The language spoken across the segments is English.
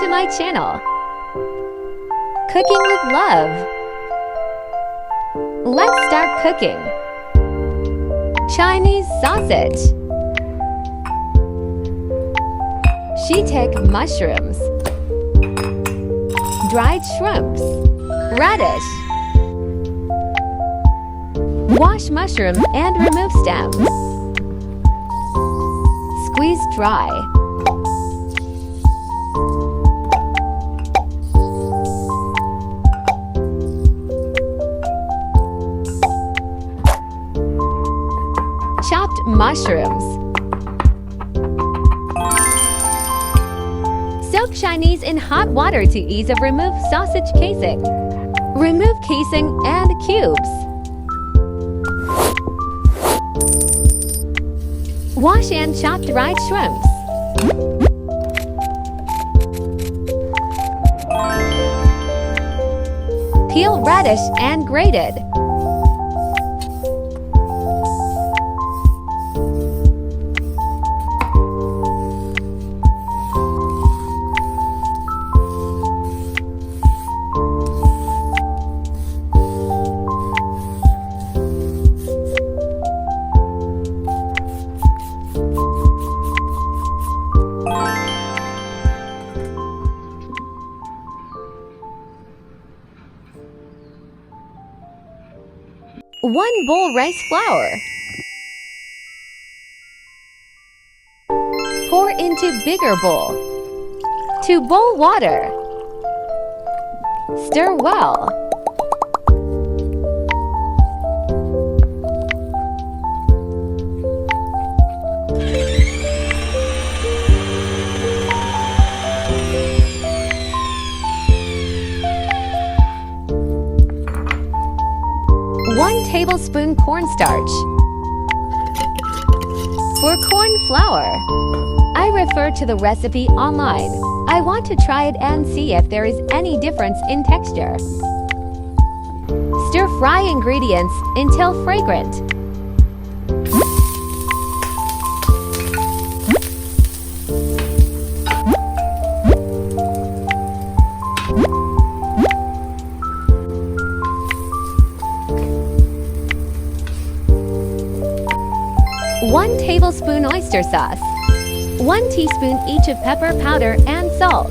to my channel, Cooking with Love. Let's start cooking. Chinese sausage, shiitake mushrooms, dried shrimps, radish. Wash mushroom and remove stems. Squeeze dry. Chopped mushrooms. Soak Chinese in hot water to ease of remove sausage casing. Remove casing and cubes. Wash and chop dried shrimps. Peel radish and grated. One bowl rice flour. Pour into bigger bowl. 2 bowl water. Stir well. One tablespoon cornstarch. For corn flour, I refer to the recipe online. I want to try it and see if there is any difference in texture. Stir fry ingredients until fragrant. One tablespoon oyster sauce. 1 teaspoon each of pepper powder and salt.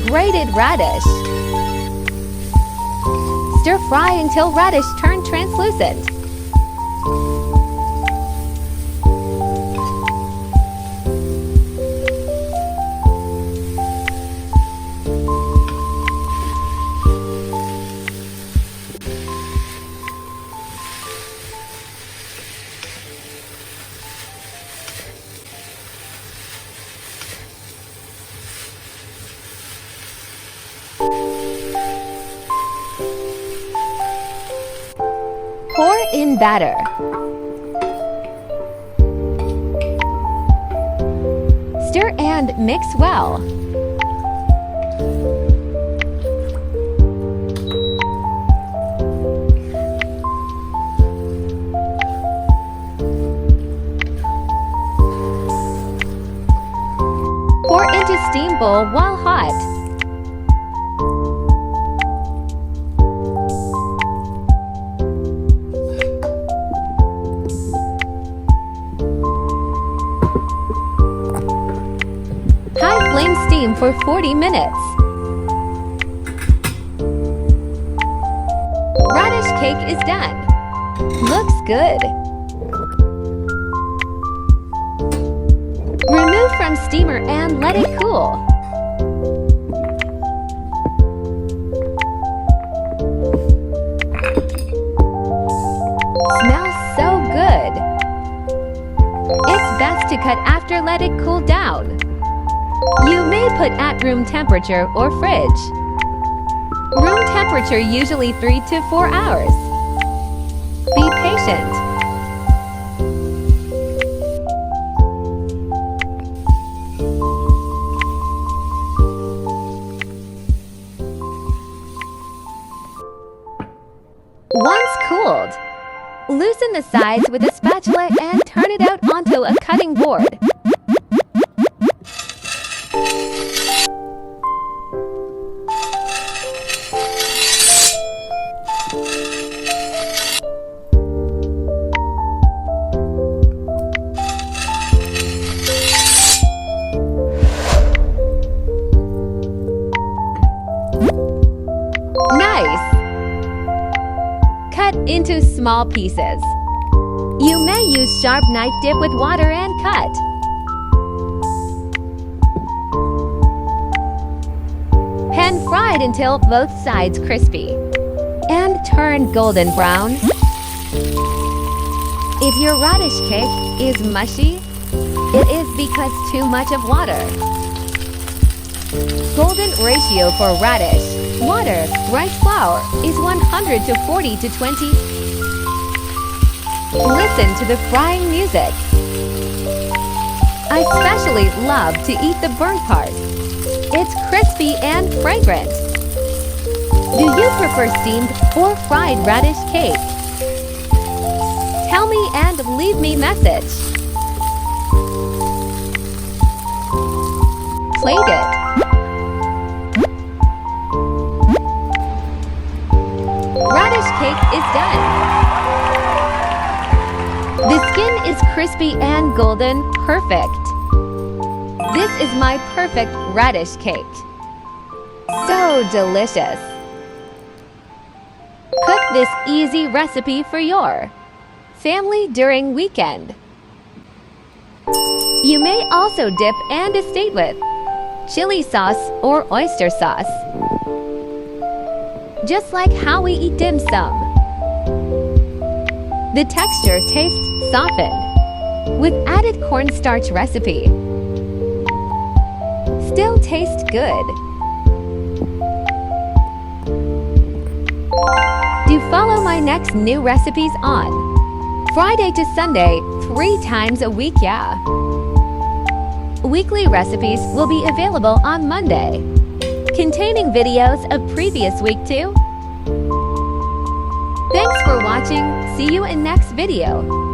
Grated radish. Stir fry until radish turn translucent. Pour in batter. Stir and mix well. Pour into steam bowl while hot. High flame steam for 40 minutes. Radish cake is done. Looks good. Remove from steamer and let it cool. Smells so good. It's best to cut after let it cool down. You may put at room temperature or fridge. Room temperature usually 3 to 4 hours. Be patient. Once cooled, loosen the side sides with a spatula and turn it out onto a cutting board. Nice! Cut into small pieces. You may use sharp knife dip with water and cut. Pan fried until both sides crispy. And turn golden brown. If your radish cake is mushy, it is because too much of water. Golden ratio for radish, water, rice flour is 100 to 40 to 20. Listen to the frying music. I especially love to eat the burnt part. It's crispy and fragrant. Do you prefer steamed or fried radish cake? Tell me and leave me message. Plate it. Radish cake is done. The skin is crispy and golden, perfect. This is my perfect radish cake. So delicious. Cook this easy recipe for your family during weekend. You may also dip and date with chili sauce or oyster sauce. Just like how we eat dim sum. The texture tastes softened with added cornstarch recipe. Still tastes good. Do follow my next new recipes on Friday to Sunday, 3 times a week, yeah. Weekly recipes will be available on Monday, containing videos of previous week too. Thanks for watching. See you in next video.